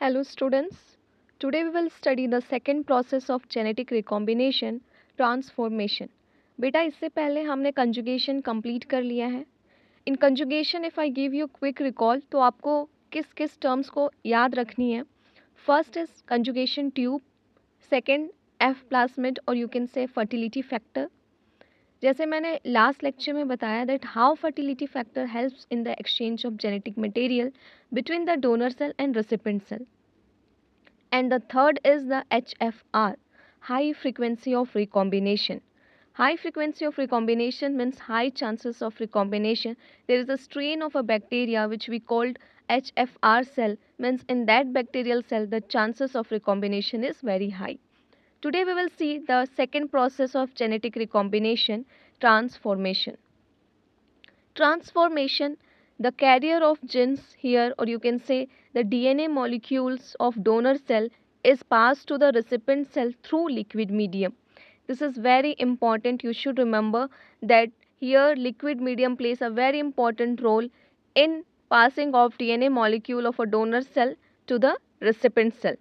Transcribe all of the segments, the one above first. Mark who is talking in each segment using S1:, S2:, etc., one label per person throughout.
S1: Hello students. Today we will study the second process of genetic recombination, transformation. बेटा इससे पहले हमने conjugation complete कर लिया है. In conjugation if I give you quick recall तो आपको किस किस terms को याद रखनी है. First is conjugation tube, second F plasmid or you can say fertility factor. जैसे मैंने लास्ट लेक्चर में बताया that how fertility factor helps in the exchange of genetic material between the donor cell and recipient cell. And the third is the HFR, high frequency of recombination. High frequency of recombination means high chances of recombination. There is a strain of a bacteria which we called HFR cell, means in that bacterial cell the chances of recombination is very high. Today we will see the second process of genetic recombination, transformation. Transformation, the carrier of genes here, or you can say the DNA molecules of donor cell is passed to the recipient cell through liquid medium. This is very important. You should remember that here liquid medium plays a very important role in passing of DNA molecule of a donor cell to the recipient cell.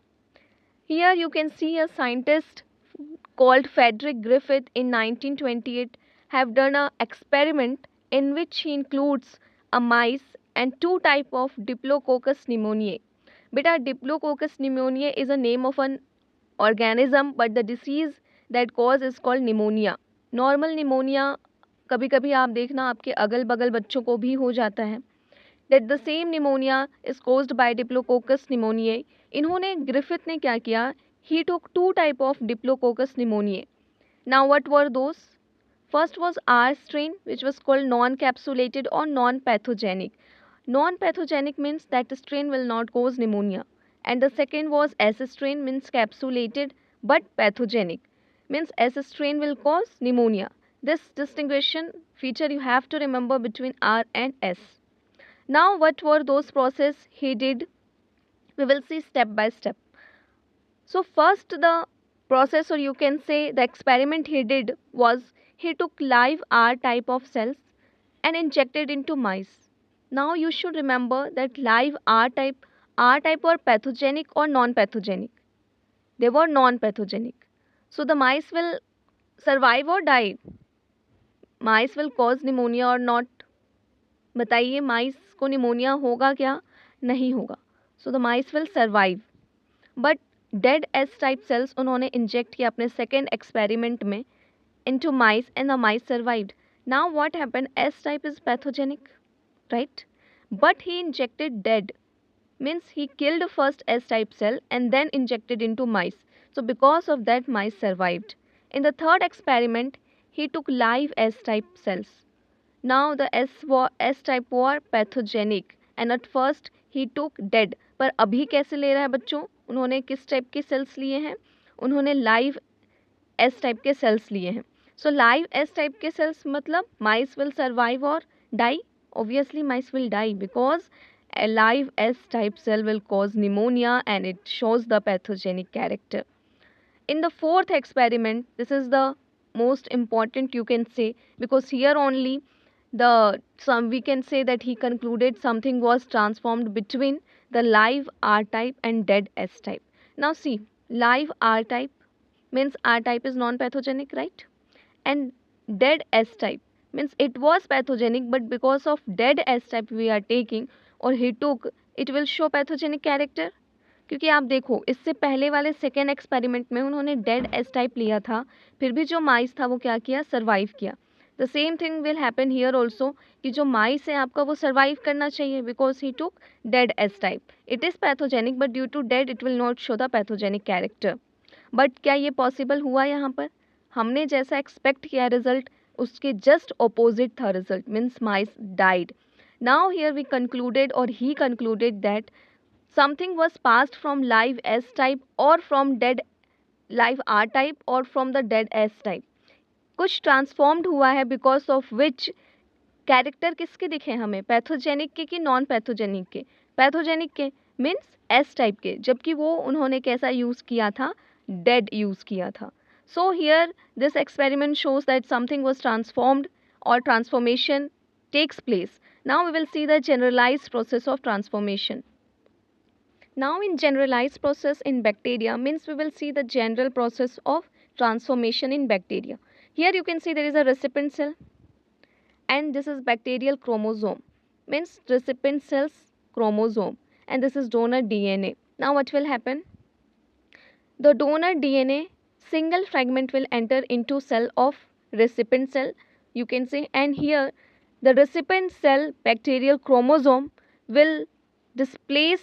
S1: Here you can see a scientist called Frederick Griffith in 1928 have done an experiment in which he includes a mice and two type of Diplococcus pneumoniae. Beta, Diplococcus pneumoniae is a name of an organism, but the disease that cause is called pneumonia. Normal pneumonia कभी कभी आप देखना आपके अगल बगल बच्चों को भी हो जाता है. That the same pneumonia is caused by Diplococcus pneumoniae. इन्होंने ग्रिफिथ ने क्या किया? He took two type of Diplococcus pneumoniae. Now what were those? First was R strain, which was called non-capsulated or non-pathogenic. Non-pathogenic means that strain will not cause pneumonia. And the second was S strain, means capsulated but pathogenic. Means S strain will cause pneumonia. This distinction feature you have to remember between R and S. Now what were those process he did? We will see step by step. So first the process, or you can say the experiment he did was he took live R type of cells and injected into mice. Now you should remember that live R type were pathogenic or non-pathogenic. They were non-pathogenic. So the mice will survive or die. Mice will cause pneumonia or not. बताइए माइस को pneumonia होगा क्या? नहीं होगा. So the mice will survive. But dead S type cells उन्होंने inject किया अपने second experiment में into mice and the mice survived. Now what happen? S type is pathogenic, right? But he injected dead, means he killed first S type cell and then injected into mice. So because of that mice survived. In the third experiment he took live S type cells. Now the S type were pathogenic and at first he took dead. पर अभी कैसे ले रहा है बच्चों? उन्होंने किस type के सेल्स लिए हैं? उन्होंने लाइव एस टाइप के सेल्स लिए हैं. सो लाइव एस टाइप के सेल्स मतलब माइस विल सर्वाइव और die. Obviously mice will die because a live S type cell will cause pneumonia and it shows the pathogenic character. In the fourth experiment, this is the most important you can say, because here only we can say that he concluded something was transformed between the live R type and dead S type. Now see, live R type means R type is non-pathogenic, right? And dead S type means it was pathogenic, but because of dead S type we are taking और ही टुक, it will show pathogenic character. क्योंकि आप देखो इससे पहले वाले second experiment में उन्होंने डेड एस टाइप लिया था, फिर भी जो माइस था वो क्या किया? सर्वाइव किया. The same thing will happen here also कि जो माइस है आपका वो सर्वाइव करना चाहिए because he took dead S type. It is pathogenic but due to dead it will not show the pathogenic character. But क्या ये पॉसिबल हुआ? यहाँ पर हमने जैसा एक्सपेक्ट किया रिजल्ट उसके जस्ट ऑपोजिट था result, means mice died. Now here we concluded, or he concluded, that something was passed from live S type or from dead live R type or from the dead S type. कुछ transformed हुआ है because of which character किसके दिखे हमें? Pathogenic के कि non pathogenic के? Pathogenic के मीन्स एस टाइप के, जबकि वो उन्होंने कैसा यूज़ किया था? डेड यूज़ किया था. So here this experiment shows that something was transformed और transformation takes place. Now we will see the generalized process of transformation. Now in generalized process in bacteria means we will see the general process of transformation in bacteria. Here you can see there is a recipient cell and this is bacterial chromosome, means recipient cells chromosome, and this is donor DNA. Now what will happen? The donor DNA single fragment will enter into cell of recipient cell, you can say, and here the recipient cell bacterial chromosome will displace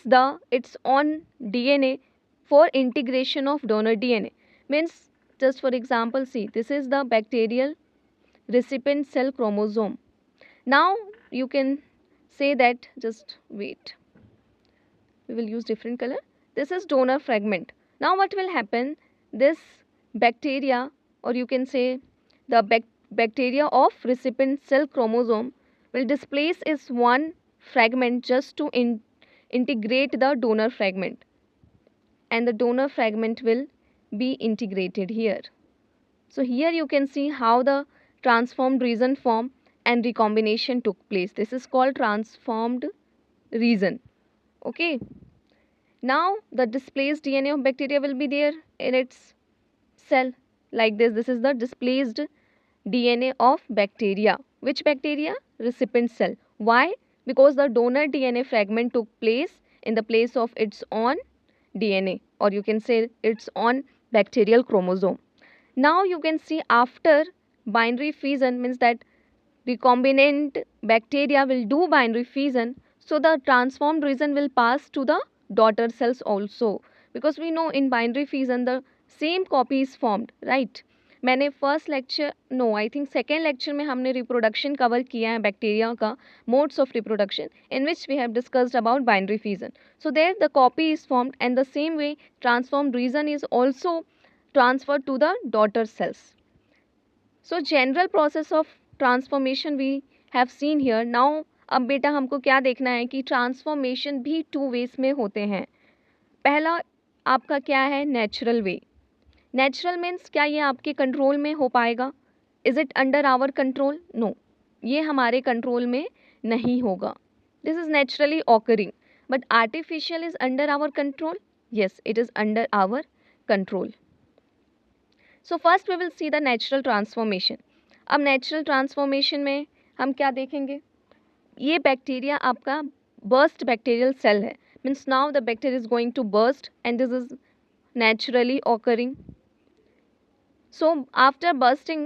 S1: its own DNA for integration of donor DNA. Means, just for example, see, this is the bacterial recipient cell chromosome. Now you can say that, just wait, we will use different color. This is donor fragment. Now what will happen? This bacteria, or you can say the bacteria of recipient cell chromosome, will displace its one fragment just to integrate the donor fragment, and the donor fragment will be integrated here. So here you can see how the transformed region form and recombination took place. This is called transformed region. Okay. Now the displaced DNA of bacteria will be there in its cell like this. This is the displaced DNA of bacteria. Which bacteria? Recipient cell. Why? Because the donor DNA fragment took place in the place of its own DNA, or you can say its own bacterial chromosome. Now you can see after binary fission means that recombinant bacteria will do binary fission, so the transformed region will pass to the daughter cells also, because we know in binary fission the same copy is formed, right? मैंने first lecture no I think second lecture में हमने reproduction cover किया है bacteria का, modes of reproduction, in which we have discussed about binary fusion. So there the copy is formed and the same way transformed region is also transferred to the daughter cells. So general process of transformation we have seen here. Now अब बेटा हमको क्या देखना है कि transformation भी two ways में होते हैं. पहला आपका क्या है? Natural way. नेचुरल मीन्स क्या ये आपके कंट्रोल में हो पाएगा? Is it under our control? No, ये हमारे कंट्रोल में नहीं होगा. This is naturally occurring. But artificial is under our control? Yes, it is under our control. So first we will see the natural transformation. अब natural transformation में हम क्या देखेंगे? ये बैक्टीरिया आपका बर्स्ट बैक्टीरियल सेल है. Means now the bacteria is going to burst and this is naturally occurring. So after bursting,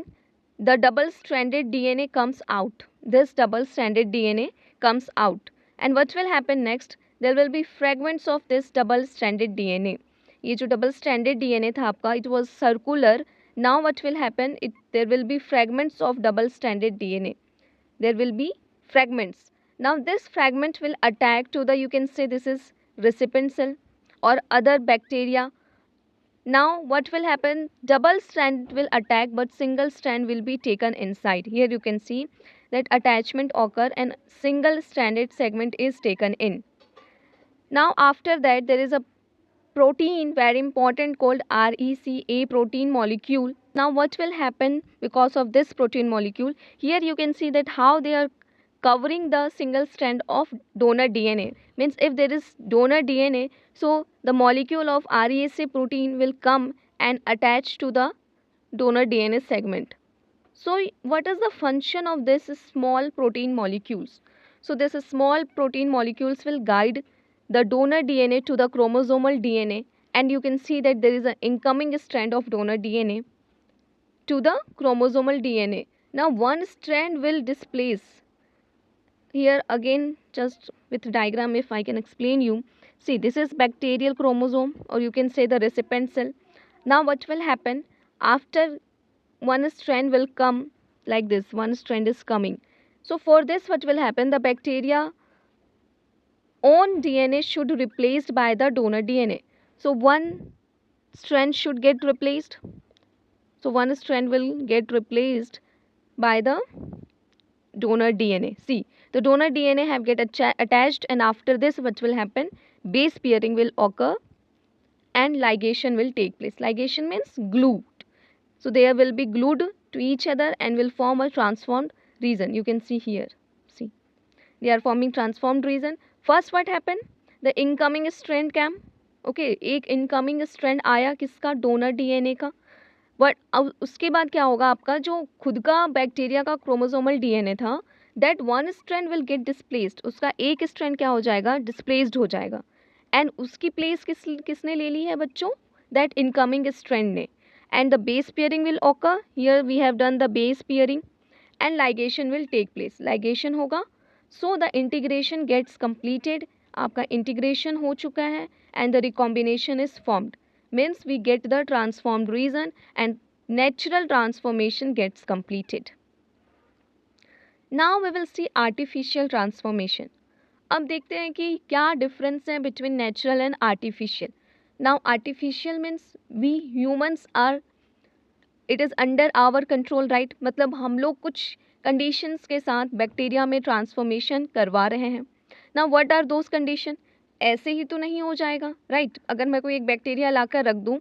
S1: the double stranded DNA comes out. This double stranded DNA comes out, and what will happen next? There will be fragments of this double stranded DNA. ये जो double stranded DNA था आपका, it was circular. Now what will happen? There will be fragments of double stranded DNA. There will be fragments. Now this fragment will attack to the, you can say this is recipient cell or other bacteria. Now what will happen? Double strand will attack but single strand will be taken inside. Here you can see that attachment occur and single stranded segment is taken in. Now after that there is a protein very important called RECA protein molecule. Now what will happen because of this protein molecule? Here you can see that how they are covering the single strand of donor DNA. Means if there is donor DNA, so the molecule of RECA protein will come and attach to the donor DNA segment. So what is the function of this small protein molecules? So this small protein molecules will guide the donor DNA to the chromosomal DNA, and you can see that there is an incoming strand of donor DNA to the chromosomal DNA. Now one strand will displace. Here again, just with diagram, if I can explain you. See, this is bacterial chromosome, or you can say the recipient cell. Now what will happen? After one strand will come like this, one strand is coming. So for this what will happen? The bacteria own DNA should be replaced by the donor DNA. So one strand should get replaced. So one strand will get replaced by the donor DNA. See, the donor DNA have get attached, and after this what will happen? Base pairing will occur and ligation will take place. Ligation means glued. So they will be glued to each other and will form a transformed region. You can see here. See, they are forming transformed region. First what happened? The incoming strand came, okay, एक incoming strand आया किसका, donor DNA का, but अब उसके बाद क्या होगा, आपका जो खुद का बैक्टीरिया का क्रोमोसोमल डीएनए था, that one strand will get displaced, उसका एक स्ट्रैंड क्या हो जाएगा, डिस्प्लेस्ड हो जाएगा, एंड उसकी प्लेस किसने ले ली है बच्चों, दैट इनकमिंग स्ट्रैंड ने, and the base pairing will occur, here we have done the base pairing, and ligation will take place, ligation होगा, so the integration gets completed, आपका इंटीग्रेशन हो चुका है, and the recombination is formed, means we get the transformed region and natural transformation gets completed. Now we will see artificial transformation. अब देखते हैं कि क्या डिफरेंस है between natural and artificial. Now artificial means we humans are, it is under our control, right? मतलब हम लोग कुछ conditions के साथ बैक्टीरिया में ट्रांसफॉर्मेशन करवा रहे हैं. Now what are those conditions? ऐसे ही तो नहीं हो जाएगा, राइट? अगर मैं कोई एक बैक्टीरिया लाकर रख दूं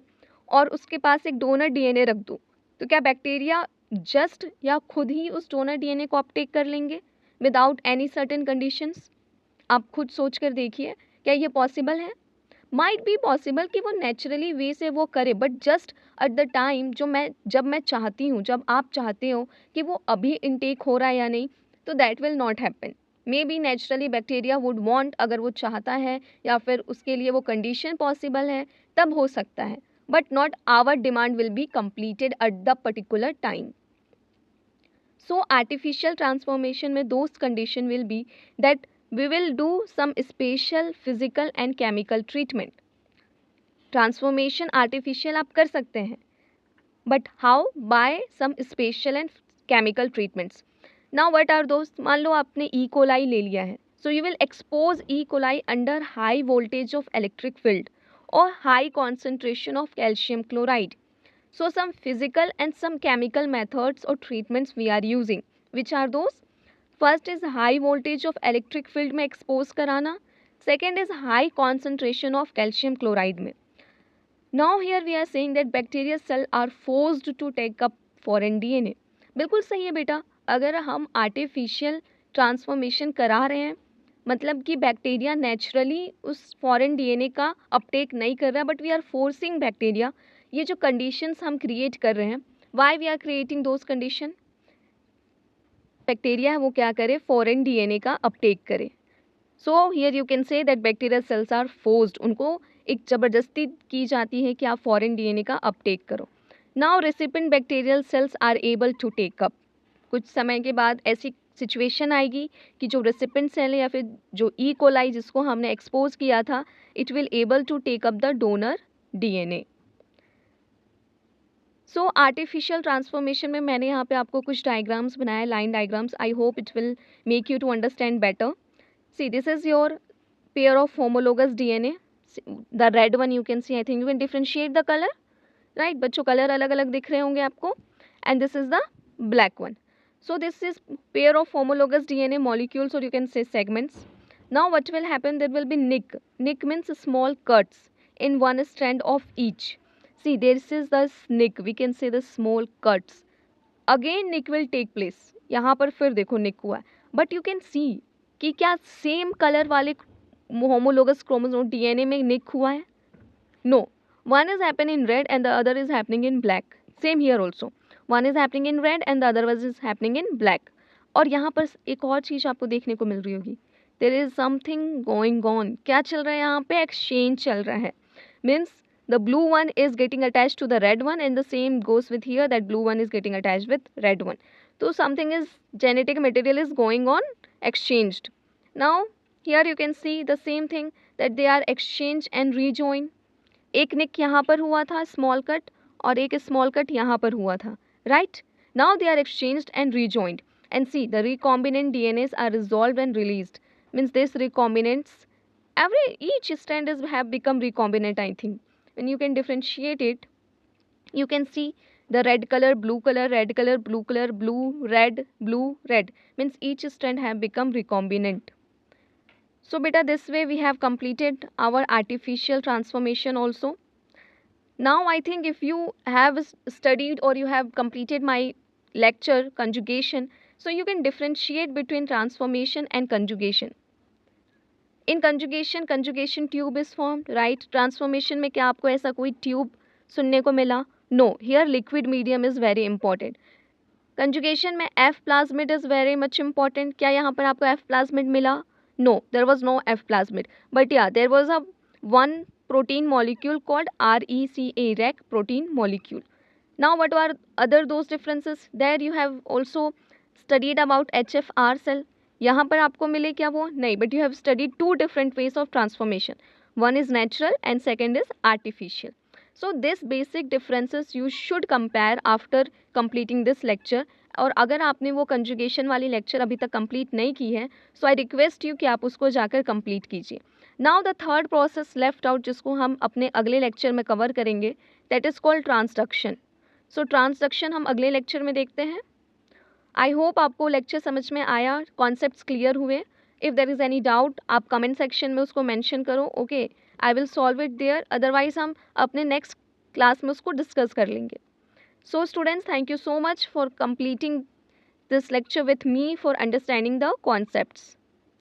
S1: और उसके पास एक डोनर डीएनए रख दूं, तो क्या बैक्टीरिया जस्ट या खुद ही उस डोनर डीएनए को अपटेक कर लेंगे विदाउट एनी सर्टेन कंडीशंस? आप खुद सोच कर देखिए, क्या ये पॉसिबल है? माइट बी पॉसिबल कि वो नेचुरली वे से वो करे, but just at the time जब मैं चाहती हूँ, जब आप चाहते हो कि वो अभी इनटेक हो रहा है या नहीं, तो that will not happen. May be naturally bacteria would want, अगर वो चाहता है या फिर उसके लिए वो कंडीशन पॉसिबल है, तब हो सकता है, but not our demand will be completed at the particular time. So artificial transformation में those condition will be that we will do some special physical and chemical treatment. Transformation artificial आप कर सकते हैं, but how? By some special and chemical treatments. Now what are those? मान लो आपने E. coli ले लिया है, so you will expose E. coli under high voltage of electric field or high concentration of calcium chloride. So some physical and some chemical methods or treatments we are using. Which are those? First is high voltage of electric field में expose कराना, second is high concentration of calcium chloride में. Now here we are saying that bacteria cell are forced to take up foreign DNA. बिल्कुल सही है बेटा, अगर हम artificial transformation करा रहे हैं, मतलब कि बैक्टीरिया नेचुरली उस फॉरेन डीएनए का अपटेक नहीं कर रहा है, but we are forcing bacteria, ये जो कंडीशंस हम क्रिएट कर रहे हैं, why we are creating those condition, bacteria है वो क्या करे, फॉरेन डीएनए का अपटेक करे. So here you can say that bacteria cells are forced, उनको एक ज़बरदस्ती की जाती है कि आप फॉरेन डीएनए का अपटेक करो. Now recipient bacterial cells are able to take up. कुछ समय के बाद ऐसी सिचुएशन आएगी कि जो रेसिपिएंट सेल है या फिर जो ई कोलाई जिसको हमने एक्सपोज किया था, it will able to take up the donor DNA. So artificial transformation में मैंने यहाँ पे आपको कुछ डायग्राम्स बनाए, line diagrams. I hope it will make you to understand better. See this is your pair of homologous DNA, the red one you can see, I think you can differentiate the colour, right बच्चों, colour अलग अलग दिख रहे होंगे आपको, and this is the black one. So this is pair of homologous DNA molecules, और you can say segments. Now what will happen, there will be nick. Nick means small cuts in one strand of each. See, this is the nick, we can say the small cuts. Again nick will take place. यहाँ पर फिर देखो nick हुआ है, but you can see कि क्या same colour वाले homologous chromosome DNA में nick हुआ है? No, one is happening in red and the other is happening in black. Same here also, one is happening in red and the other one is happening in black. और यहाँ पर एक और चीज़ आपको देखने को मिल रही होगी, there is something going on. क्या चल रहा है यहाँ पे? एक्सचेंज चल रहा है. Means the blue one is getting attached to the red one, and the same goes with here, that blue one is getting attached with red one. So something is, genetic material is going on exchanged. Now here you can see the same thing, that they are exchanged and rejoined. एक निक यहाँ पर हुआ था small cut, और एक small cut यहाँ पर हुआ था, right? Now they are exchanged and rejoined, and see the recombinant DNAs are resolved and released. Means this recombinants, each strand have become recombinant, I think. When you can differentiate it, you can see the red color, blue color, red color, blue color, blue, red. Means each strand have become recombinant. So beta, this way we have completed our artificial transformation also. Now I think if you have studied or you have completed my lecture conjugation, so you can differentiate between transformation and conjugation. In conjugation, conjugation tube is formed, right. Transformation में क्या आपको ऐसा कोई tube सुनने को मिला? No. Here liquid medium is very important. Conjugation में F plasmid is very much important. क्या यहाँ पर आपको एफ प्लाज्मिड मिला? No, there was no F plasmid, but yeah there was a one protein molecule called RECA, rec protein molecule. Now what are other those differences? There you have also studied about HFR cell. यहाँ पर आपको मिले क्या वो? नहीं, but you have studied two different ways of transformation. One is natural and second is artificial. So this basic differences you should compare after completing this lecture. और अगर आपने वो कंजुगेशन वाली लेक्चर अभी तक कंप्लीट नहीं की है, सो आई रिक्वेस्ट यू कि आप उसको जाकर कंप्लीट कीजिए. Now the third process left out, जिसको हम अपने अगले लेक्चर में कवर करेंगे, that is called transduction. So transduction हम अगले लेक्चर में देखते हैं. आई होप आपको लेक्चर समझ में आया, कॉन्सेप्ट्स क्लियर हुए. If there is any doubt आप कमेंट सेक्शन में उसको मेंशन करो. Okay, I will solve it there. Otherwise हम अपने नेक्स्ट क्लास में उसको डिस्कस कर लेंगे. So students, thank you so much for completing this lecture with me, for understanding the concepts.